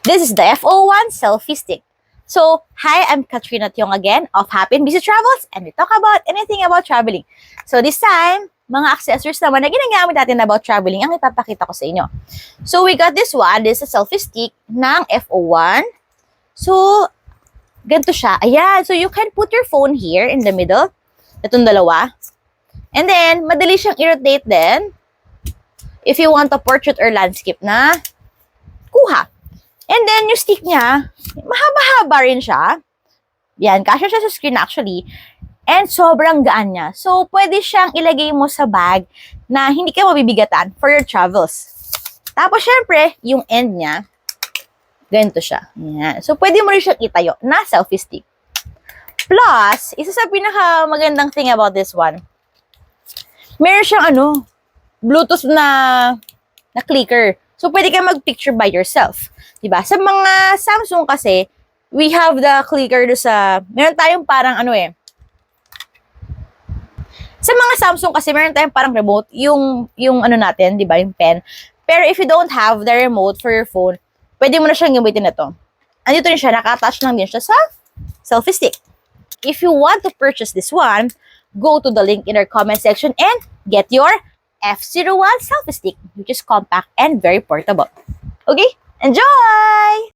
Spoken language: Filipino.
This is the FO1 selfie stick. So, hi, I'm Katrina Tiong again of Happy and Busy Travels, and we talk about anything about traveling. So this time, mga accessories naman na ginagamit natin about traveling ang ipapakita ko sa inyo. So we got this one. This is a selfie stick ng FO1. So, ganito siya. Ayan. So you can put your phone here in the middle. Itong dalawa. And then, madali siyang i-rotate din. If you want a portrait or landscape na kuha. And then, yung stick niya, mahaba-haba rin siya. Yan, kasya siya sa screen actually. And sobrang gaan niya. So, pwede siyang ilagay mo sa bag na hindi ka mabibigatan for your travels. Tapos, syempre, yung end niya, ganito siya. Yan. So, pwede mo rin siyang itayo na selfie stick. Plus, isa sa pinaka-magandang thing about this one, meron siyang Bluetooth na clicker. So, pwede ka mag-picture by yourself. Diba? Sa mga Samsung kasi, we have the clicker meron tayong parang Sa mga Samsung kasi, meron tayong parang remote, yung natin, diba? Yung pen. Pero if you don't have the remote for your phone, pwede mo na siyang gamitin ito. Andito rin siya, naka-attach lang din siya sa selfie stick. If you want to purchase this one, go to the link in our comment section and get your F01 selfie stick, which is compact and very portable. Okay? Enjoy!